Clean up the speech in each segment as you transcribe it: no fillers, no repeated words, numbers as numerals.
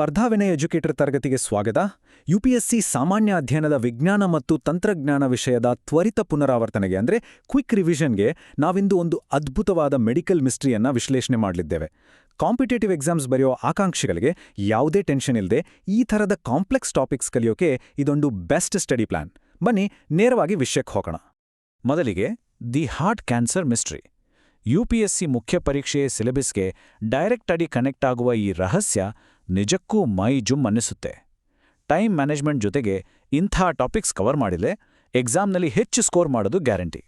ಸ್ಪರ್ಧಾವಿನಯ educator ತರಗತಿಗೆ ಸ್ವಾಗತ. UPSC ಸಾಮಾನ್ಯ ಅಧ್ಯಯನದ ವಿಜ್ಞಾನ ಮತ್ತು ತಂತ್ರಜ್ಞಾನ ವಿಷಯದ ತ್ವರಿತ ಪುನರಾವರ್ತನೆಗೆ ಅಂದರೆ ಕ್ವಿಕ್ ರಿವಿಷನ್ಗೆ ನಾವಿಂದು ಒಂದು ಅದ್ಭುತವಾದ ಮೆಡಿಕಲ್ ಮಿಸ್ಟ್ರಿಯನ್ನ ವಿಶ್ಲೇಷಣೆ ಮಾಡಲಿದ್ದೇವೆ. ಕಾಂಪಿಟೇಟಿವ್ ಎಕ್ಸಾಮ್ಸ್ ಬರೆಯೋ ಆಕಾಂಕ್ಷಿಗಳಿಗೆ ಯಾವುದೇ ಟೆನ್ಷನ್ ಇಲ್ಲದೆ ಈ ಥರದ ಕಾಂಪ್ಲೆಕ್ಸ್ ಟಾಪಿಕ್ಸ್ ಕಲಿಯೋಕೆ ಇದೊಂದು ಬೆಸ್ಟ್ ಸ್ಟಡಿ ಪ್ಲಾನ್. ಬನ್ನಿ ನೇರವಾಗಿ ವಿಷಯಕ್ಕೆ ಹೋಗೋಣ. ಮೊದಲಿಗೆ the heart cancer mystery. UPSC ಮುಖ್ಯ ಪರೀಕ್ಷೆಯ ಸಿಲೆಬಸ್ಗೆ ಡೈರೆಕ್ಟ್ ಆಗಿ ಕನೆಕ್ಟ್ ಆಗುವ ಈ ರಹಸ್ಯ ನಿಜಕ್ಕೂ ಮೈ ಜುಮ್ ಅನ್ನಿಸುತ್ತೆ. ಟೈಮ್ ಮ್ಯಾನೇಜ್ಮೆಂಟ್ ಜೊತೆಗೆ ಇಂಥ ಟಾಪಿಕ್ಸ್ ಕವರ್ ಮಾಡಿದ್ರೆ ಎಕ್ಸಾಮ್ನಲ್ಲಿ ಹೆಚ್ಚು ಸ್ಕೋರ್ ಮಾಡೋದು ಗ್ಯಾರಂಟಿ.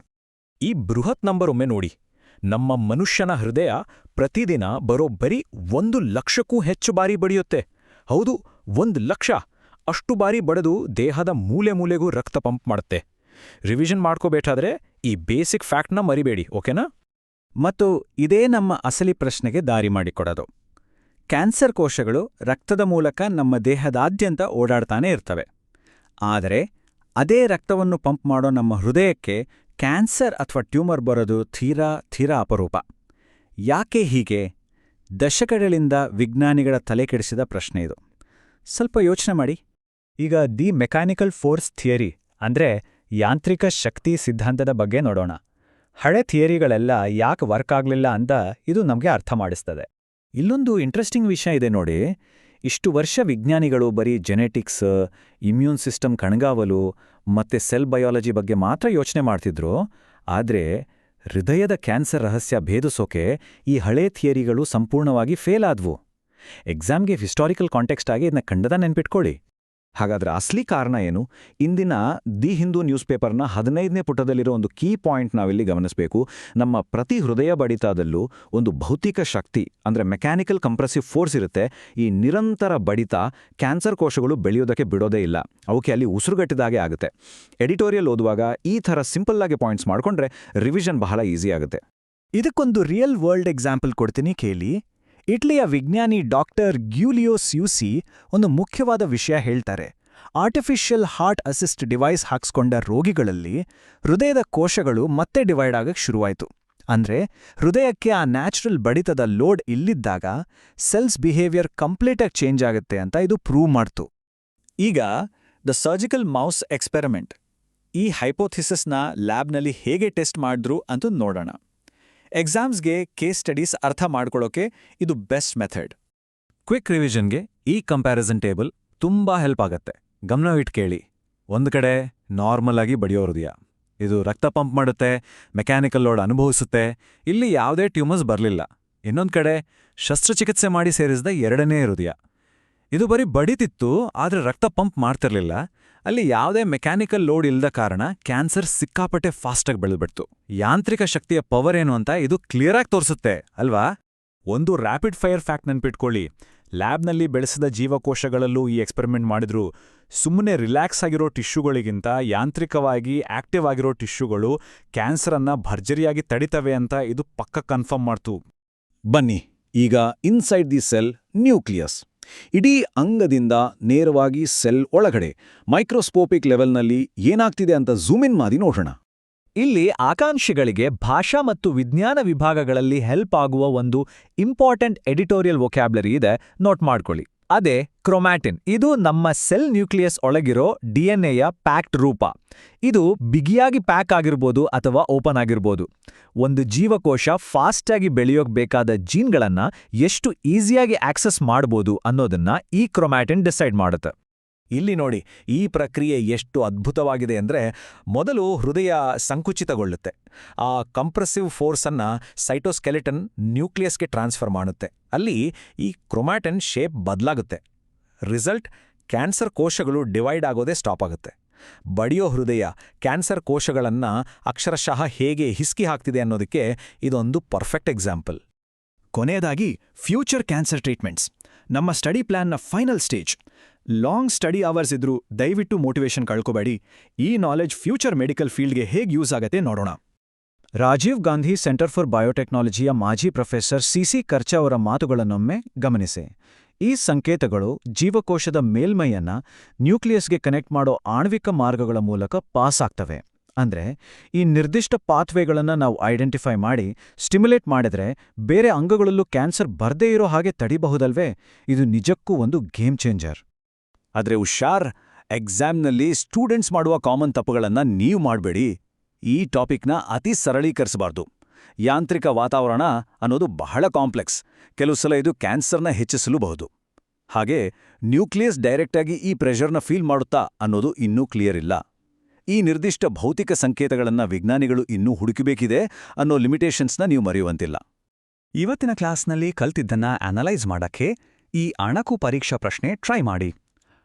ಈ ಬೃಹತ್ ನಂಬರ್ ಒಮ್ಮೆ ನೋಡಿ. ನಮ್ಮ ಮನುಷ್ಯನ ಹೃದಯ ಪ್ರತಿದಿನ ಬರೋಬ್ಬರಿ 1,00,000ಕ್ಕೂ ಹೆಚ್ಚು ಬಾರಿ ಬಡಿಯುತ್ತೆ. ಹೌದು, 1,00,000. ಅಷ್ಟು ಬಾರಿ ಬಡಿದು ದೇಹದ ಮೂಲೆ ಮೂಲೆಗೂ ರಕ್ತ ಪಂಪ್ ಮಾಡುತ್ತೆ. ರಿವಿಷನ್ ಮಾಡ್ಕೋಬೇಕಾದ್ರೆ ಈ ಬೇಸಿಕ್ ಫ್ಯಾಕ್ಟ್ನ ಮರಿಬೇಡಿ, ಓಕೆನಾ? ಮತ್ತು ಇದೇ ನಮ್ಮ ಅಸಲಿ ಪ್ರಶ್ನೆಗೆ ದಾರಿ ಮಾಡಿಕೊಡೋದು. ಕ್ಯಾನ್ಸರ್ ಕೋಶಗಳು ರಕ್ತದ ಮೂಲಕ ನಮ್ಮ ದೇಹದಾದ್ಯಂತ ಓಡಾಡ್ತಾನೆ ಇರ್ತವೆ. ಆದರೆ ಅದೇ ರಕ್ತವನ್ನು ಪಂಪ್ ಮಾಡೋ ನಮ್ಮ ಹೃದಯಕ್ಕೆ ಕ್ಯಾನ್ಸರ್ ಅಥವಾ ಟ್ಯೂಮರ್ ಬರೋದು ತೀರಾ ಅಪರೂಪ. ಯಾಕೆ ಹೀಗೆ? ದಶಕಗಳಿಂದ ವಿಜ್ಞಾನಿಗಳ ತಲೆ ಕೆಡಿಸಿದ ಪ್ರಶ್ನೆ ಇದು. ಸ್ವಲ್ಪ ಯೋಚನೆ ಮಾಡಿ. ಈಗ ದಿ ಮೆಕ್ಯಾನಿಕಲ್ ಫೋರ್ಸ್ ಥಿಯರಿ ಅಂದ್ರೆ ಯಾಂತ್ರಿಕ ಶಕ್ತಿ ಸಿದ್ಧಾಂತದ ಬಗ್ಗೆ ನೋಡೋಣ. ಹಳೆ ಥಿಯರಿಗಳೆಲ್ಲ ಯಾಕೆ ವರ್ಕ್ ಆಗಲಿಲ್ಲ ಅಂತ ಇದು ನಮಗೆ ಅರ್ಥ ಮಾಡಿಸ್ತದೆ. ಇಲ್ಲೊಂದು ಇಂಟ್ರೆಸ್ಟಿಂಗ್ ವಿಷಯ ಇದೆ ನೋಡಿ. ಇಷ್ಟು ವರ್ಷ ವಿಜ್ಞಾನಿಗಳು ಬರೀ ಜೆನೆಟಿಕ್ಸ್, ಇಮ್ಯೂನ್ ಸಿಸ್ಟಮ್ ಕಣ್ಗಾವಲು ಮತ್ತೆ ಸೆಲ್ ಬಯಾಲಜಿ ಬಗ್ಗೆ ಮಾತ್ರ ಯೋಚನೆ ಮಾಡ್ತಿದ್ರು. ಆದರೆ ಹೃದಯದ ಕ್ಯಾನ್ಸರ್ ರಹಸ್ಯ ಭೇದಿಸೋಕೆ ಈ ಹಳೇ ಥಿಯರಿಗಳು ಸಂಪೂರ್ಣವಾಗಿ ಫೇಲ್ ಆದ್ವು. ಎಕ್ಸಾಮ್ಗೆ ಹಿಸ್ಟಾರಿಕಲ್ ಕಾಂಟೆಕ್ಸ್ಟ್ ಆಗಿ ಇದನ್ನ ಖಂಡದ ನೆನ್ಪಿಟ್ಕೊಳ್ಳಿ. ಹಾಗಾದ್ರೆ ಅಸಲಿ ಕಾರಣ ಏನು? ಇಂದಿನ ದಿ ಹಿಂದೂ ನ್ಯೂಸ್ ಪೇಪರ್ನ 15ನೇ ಪುಟದಲ್ಲಿರೋ ಒಂದು ಕೀ ಪಾಯಿಂಟ್ ನಾವಿಲ್ಲಿ ಗಮನಿಸಬೇಕು. ನಮ್ಮ ಪ್ರತಿ ಹೃದಯ ಬಡಿತದಲ್ಲೂ ಒಂದು ಭೌತಿಕ ಶಕ್ತಿ ಅಂದರೆ ಮೆಕ್ಯಾನಿಕಲ್ ಕಂಪ್ರೆಸಿವ್ ಫೋರ್ಸ್ ಇರುತ್ತೆ. ಈ ನಿರಂತರ ಬಡಿತ ಕ್ಯಾನ್ಸರ್ ಕೋಶಗಳು ಬೆಳೆಯೋದಕ್ಕೆ ಬಿಡೋದೇ ಇಲ್ಲ. ಅವಕ್ಕೆ ಅಲ್ಲಿ ಉಸಿರುಗಟ್ಟಿದಾಗೆ ಆಗುತ್ತೆ. ಎಡಿಟೋರಿಯಲ್ ಓದುವಾಗ ಈ ಥರ ಸಿಂಪಲ್ ಆಗಿ ಪಾಯಿಂಟ್ಸ್ ಮಾಡ್ಕೊಂಡ್ರೆ ರಿವಿಷನ್ ಬಹಳ ಈಸಿ ಆಗುತ್ತೆ. ಇದಕ್ಕೊಂದು ರಿಯಲ್ ವರ್ಲ್ಡ್ ಎಕ್ಸಾಂಪಲ್ ಕೊಡ್ತೀನಿ ಕೇಳಿ. ಇಟ್ಲಿಯ ವಿಜ್ಞಾನಿ ಡಾಕ್ಟರ್ ಗ್ಯೂಲಿಯೋ ಸ್ಯೂಸಿ ಒಂದು ಮುಖ್ಯವಾದ ವಿಷಯ ಹೇಳ್ತಾರೆ. ಆರ್ಟಿಫಿಷಿಯಲ್ ಹಾರ್ಟ್ ಅಸಿಸ್ಟ್ ಡಿವೈಸ್ ಹಾಕ್ಸ್ಕೊಂಡ ರೋಗಿಗಳಲ್ಲಿ ಹೃದಯದ ಕೋಶಗಳು ಮತ್ತೆ ಡಿವೈಡ್ ಆಗಕ್ಕೆ ಶುರುವಾಯಿತು. ಅಂದ್ರೆ ಹೃದಯಕ್ಕೆ ಆ ನ್ಯಾಚುರಲ್ ಬಡಿತದ ಲೋಡ್ ಇಲ್ಲಿದ್ದಾಗ ಸೆಲ್ಸ್ ಬಿಹೇವಿಯರ್ ಕಂಪ್ಲೀಟಾಗಿ ಚೇಂಜ್ ಆಗುತ್ತೆ ಅಂತ ಇದು ಪ್ರೂವ್ ಮಾಡ್ತು. ಈಗ ದ ಸರ್ಜಿಕಲ್ ಮೌಸ್ ಎಕ್ಸ್ಪೆರಿಮೆಂಟ್, ಈ ಹೈಪೋಥಿಸಿಸ್ನ ಲ್ಯಾಬ್ನಲ್ಲಿ ಹೇಗೆ ಟೆಸ್ಟ್ ಮಾಡಿದ್ರು ಅಂತ ನೋಡೋಣ. ಎಕ್ಸಾಮ್ಸ್ಗೆ ಕೇಸ್ ಸ್ಟಡೀಸ್ ಅರ್ಥ ಮಾಡ್ಕೊಳ್ಳೋಕೆ ಇದು ಬೆಸ್ಟ್ ಮೆಥಡ್. ಕ್ವಿಕ್ ರಿವಿಷನ್ಗೆ ಈ ಕಂಪ್ಯಾರಿಸನ್ ಟೇಬಲ್ ತುಂಬಾ ಹೆಲ್ಪ್ ಆಗತ್ತೆ. ಗಮನವಿಟ್ಟು ಕೇಳಿ. ಒಂದು ಕಡೆ ನಾರ್ಮಲ್ ಆಗಿ ಬಡಿಯೋ ಹೃದಯ, ಇದು ರಕ್ತ ಪಂಪ್ ಮಾಡುತ್ತೆ, ಮೆಕ್ಯಾನಿಕಲ್ ಲೋಡ್ ಅನುಭವಿಸುತ್ತೆ, ಇಲ್ಲಿ ಯಾವುದೇ ಟ್ಯೂಮರ್ಸ್ ಬರಲಿಲ್ಲ. ಇನ್ನೊಂದು ಕಡೆ ಶಸ್ತ್ರಚಿಕಿತ್ಸೆ ಮಾಡಿ ಸೇರಿಸಿದ ಎರಡನೇ ಹೃದಯ, ಇದು ಬರೀ ಬಡಿತಿತ್ತು ಆದರೆ ರಕ್ತ ಪಂಪ್ ಮಾಡ್ತಿರ್ಲಿಲ್ಲ. ಅಲ್ಲಿ ಯಾವುದೇ ಮೆಕ್ಯಾನಿಕಲ್ ಲೋಡ್ ಇಲ್ಲದ ಕಾರಣ ಕ್ಯಾನ್ಸರ್ ಸಿಕ್ಕಾಪಟ್ಟೆ ಫಾಸ್ಟಾಗಿ ಬೆಳೆದ್ಬಿಡ್ತು. ಯಾಂತ್ರಿಕ ಶಕ್ತಿಯ ಪವರ್ ಏನು ಅಂತ ಇದು ಕ್ಲಿಯರಾಗಿ ತೋರಿಸುತ್ತೆ ಅಲ್ವಾ? ಒಂದು ರ್ಯಾಪಿಡ್ ಫೈರ್ ಫ್ಯಾಕ್ಟ್ ನೆನ್ಪಿಟ್ಕೊಳ್ಳಿ. ಲ್ಯಾಬ್ನಲ್ಲಿ ಬೆಳೆಸಿದ ಜೀವಕೋಶಗಳಲ್ಲೂ ಈ ಎಕ್ಸ್ಪೆರಿಮೆಂಟ್ ಮಾಡಿದ್ರು. ಸುಮ್ಮನೆ ರಿಲ್ಯಾಕ್ಸ್ ಆಗಿರೋ ಟಿಶ್ಯೂಗಳಿಗಿಂತ ಯಾಂತ್ರಿಕವಾಗಿ ಆಕ್ಟಿವ್ ಆಗಿರೋ ಟಿಶ್ಯೂಗಳು ಕ್ಯಾನ್ಸರನ್ನ ಭರ್ಜರಿಯಾಗಿ ತಡಿತವೆ ಅಂತ ಇದು ಪಕ್ಕ ಕನ್ಫರ್ಮ್ ಮಾಡ್ತು. ಬನ್ನಿ ಈಗ ಇನ್ಸೈಡ್ ದಿ ಸೆಲ್ ನ್ಯೂಕ್ಲಿಯಸ್, ಇಡೀ ಅಂಗದಿಂದ ನೇರವಾಗಿ ಸೆಲ್ ಒಳಗಡೆ ಮೈಕ್ರೋಸ್ಕೋಪಿಕ್ ಲೆವೆಲ್ನಲ್ಲಿ ಏನಾಗ್ತಿದೆ ಅಂತ ಝೂಮ್ ಇನ್ ಮಾಡಿ ನೋಡೋಣ. ಇಲ್ಲಿ ಆಕಾಂಕ್ಷಿಗಳಿಗೆ ಭಾಷಾ ಮತ್ತು ವಿಜ್ಞಾನ ವಿಭಾಗಗಳಲ್ಲಿ ಹೆಲ್ಪ್ ಆಗುವ ಒಂದು ಇಂಪಾರ್ಟೆಂಟ್ ಎಡಿಟೋರಿಯಲ್ ವೊಕ್ಯಾಬ್ಲರಿ ಇದೆ, ನೋಟ್ ಮಾಡ್ಕೊಳ್ಳಿ. ಅದೇ ಕ್ರೊಮ್ಯಾಟಿನ್. ಇದು ನಮ್ಮ ಸೆಲ್ ನ್ಯೂಕ್ಲಿಯಸ್ ಒಳಗಿರೋ ಡಿಎನ್ಎಯ ಪ್ಯಾಕ್ಡ್ ರೂಪ. ಇದು ಬಿಗಿಯಾಗಿ ಪ್ಯಾಕ್ ಆಗಿರ್ಬೋದು ಅಥವಾ ಓಪನ್ ಆಗಿರ್ಬೋದು. ಒಂದು ಜೀವಕೋಶ ಫಾಸ್ಟಾಗಿ ಬೆಳೆಯೋಕ್ ಬೇಕಾದ ಜೀನ್ಗಳನ್ನ ಎಷ್ಟು ಈಸಿಯಾಗಿ ಆಕ್ಸೆಸ್ ಮಾಡ್ಬೋದು ಅನ್ನೋದನ್ನ ಈ ಕ್ರೊಮ್ಯಾಟಿನ್ ಡಿಸೈಡ್ ಮಾಡುತ್ತೆ. ಇಲ್ಲಿ ನೋಡಿ, ಈ ಪ್ರಕ್ರಿಯೆ ಎಷ್ಟು ಅದ್ಭುತವಾಗಿದೆ ಅಂದ್ರೆ, ಮೊದಲು ಹೃದಯ ಸಂಕುಚಿತಗೊಳ್ಳುತ್ತೆ. ಆ ಕಂಪ್ರೆಸಿವ್ ಫೋರ್ಸನ್ನ ಸೈಟೋಸ್ಕೆಲಿಟನ್ ನ್ಯೂಕ್ಲಿಯಸ್ಗೆ ಟ್ರಾನ್ಸ್ಫರ್ ಮಾಡುತ್ತೆ. ಅಲ್ಲಿ ಈ ಕ್ರೊಮ್ಯಾಟಿನ್ ಶೇಪ್ ಬದಲಾಗುತ್ತೆ. ರಿಸಲ್ಟ್, ಕ್ಯಾನ್ಸರ್ ಕೋಶಗಳು ಡಿವೈಡ್ ಆಗೋದೇ ಸ್ಟಾಪ್ ಆಗುತ್ತೆ. ಬಡಿಯೋ ಹೃದಯ ಕ್ಯಾನ್ಸರ್ ಕೋಶಗಳನ್ನ ಅಕ್ಷರಶಃ ಹೇಗೆ ಹಿಸ್ಕಿ ಹಾಕ್ತಿದೆ ಅನ್ನೋದಕ್ಕೆ ಇದೊಂದು ಪರ್ಫೆಕ್ಟ್ ಎಕ್ಸಾಂಪಲ್. ಕೊನೆಯದಾಗಿ ಫ್ಯೂಚರ್ ಕ್ಯಾನ್ಸರ್ ಟ್ರೀಟ್ಮೆಂಟ್ಸ್, ನಮ್ಮ ಸ್ಟಡಿ ಪ್ಲಾನ್ನ final stage. Long study hours ಇದ್ರೂ ದಯವಿಟ್ಟು ಮೋಟಿವೇಶನ್ ಕಳ್ಕೋಬೇಡಿ. ಈ ನಾಲೆಜ್ ಫ್ಯೂಚರ್ ಮೆಡಿಕಲ್ ಫೀಲ್ಡ್ಗೆ ಹೇಗೆ ಯೂಸ್ ಆಗತ್ತೆ ನೋಡೋಣ. ರಾಜೀವ್ ಗಾಂಧಿ ಸೆಂಟರ್ ಫಾರ್ ಬಯೋಟೆಕ್ನಾಲಜಿಯ ಮಾಜಿ ಪ್ರೊಫೆಸರ್ ಸಿ ಕರ್ಚಾ ಅವರ ಮಾತುಗಳನ್ನೊಮ್ಮೆ ಗಮನಿಸಿ. ಈ ಸಂಕೇತಗಳು ಜೀವಕೋಶದ ಮೇಲ್ಮೈಯನ್ನ ನ್ಯೂಕ್ಲಿಯಸ್ಗೆ ಕನೆಕ್ಟ್ ಮಾಡೋ ಆಣ್ವಿಕ ಮಾರ್ಗಗಳ ಮೂಲಕ ಪಾಸ್ ಆಗ್ತವೆ. ಅಂದ್ರೆ ಈ ನಿರ್ದಿಷ್ಟ ಪಾತ್ವೇಗಳನ್ನು ನಾವು ಐಡೆಂಟಿಫೈ ಮಾಡಿ ಸ್ಟಿಮ್ಯುಲೇಟ್ ಮಾಡಿದ್ರೆ ಬೇರೆ ಅಂಗಗಳಲ್ಲೂ ಕ್ಯಾನ್ಸರ್ ಬರ್ದೇ ಇರೋ ಹಾಗೆ ತಡಿಬಹುದಲ್ವೇ? ಇದು ನಿಜಕ್ಕೂ ಒಂದು ಗೇಮ್ ಚೇಂಜರ್. ಆದ್ರೆ ಹುಷಾರ್, ಎಕ್ಸಾಮ್ನಲ್ಲಿ ಸ್ಟೂಡೆಂಟ್ಸ್ ಮಾಡುವ ಕಾಮನ್ ತಪ್ಪುಗಳನ್ನ ನೀವು ಮಾಡಬೇಡಿ. ಈ ಟಾಪಿಕ್ನ ಅತಿ ಸರಳೀಕರಿಸಬಾರ್ದು. ಯಾಂತ್ರಿಕ ವಾತಾವರಣ ಅನ್ನೋದು ಬಹಳ ಕಾಂಪ್ಲೆಕ್ಸ್. ಕೆಲವು ಸಲ ಇದು ಕ್ಯಾನ್ಸರ್ನ ಹೆಚ್ಚಿಸಲೂಬಹುದು. ಹಾಗೆ ನ್ಯೂಕ್ಲಿಯಸ್ ಡೈರೆಕ್ಟಾಗಿ ಈ ಪ್ರೆಷರ್ನ ಫೀಲ್ ಮಾಡುತ್ತಾ ಅನ್ನೋದು ಇನ್ನೂ ಕ್ಲಿಯರ್ ಇಲ್ಲ. ಈ ನಿರ್ದಿಷ್ಟ ಭೌತಿಕ ಸಂಕೇತಗಳನ್ನು ವಿಜ್ಞಾನಿಗಳು ಇನ್ನೂ ಹುಡುಕಬೇಕಿದೆ ಅನ್ನೋ ಲಿಮಿಟೇಷನ್ಸ್ನ ನೀವು ಮರೆಯುವಂತಿಲ್ಲ. ಇವತ್ತಿನ ಕ್ಲಾಸ್ನಲ್ಲಿ ಕಲ್ತಿದ್ದನ್ನ ಅನಲೈಸ್ ಮಾಡಕ್ಕೆ ಈ ಅಣಕು ಪರೀಕ್ಷಾ ಪ್ರಶ್ನೆ ಟ್ರೈ ಮಾಡಿ.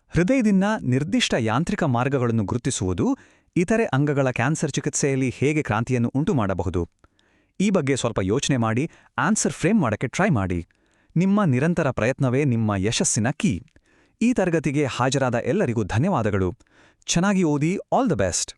ಹೃದಯದಿಂದ ನಿರ್ದಿಷ್ಟ ಯಾಂತ್ರಿಕ ಮಾರ್ಗಗಳನ್ನು ಗುರುತಿಸುವುದು ಇತರೆ ಅಂಗಗಳ ಕ್ಯಾನ್ಸರ್ ಚಿಕಿತ್ಸೆಯಲ್ಲಿ ಹೇಗೆ ಕ್ರಾಂತಿಯನ್ನು ಉಂಟುಮಾಡಬಹುದು? ಈ ಬಗ್ಗೆ ಸ್ವಲ್ಪ ಯೋಚನೆ ಮಾಡಿ ಆನ್ಸರ್ ಫ್ರೇಮ್ ಮಾಡಕ್ಕೆ ಟ್ರೈ ಮಾಡಿ. ನಿಮ್ಮ ನಿರಂತರ ಪ್ರಯತ್ನವೇ ನಿಮ್ಮ ಯಶಸ್ಸಿನ ಕೀ. ಈ ತರಗತಿಗೆ ಹಾಜರಾದ ಎಲ್ಲರಿಗೂ ಧನ್ಯವಾದಗಳು. ಚೆನ್ನಾಗಿ ಓದಿ. All the best.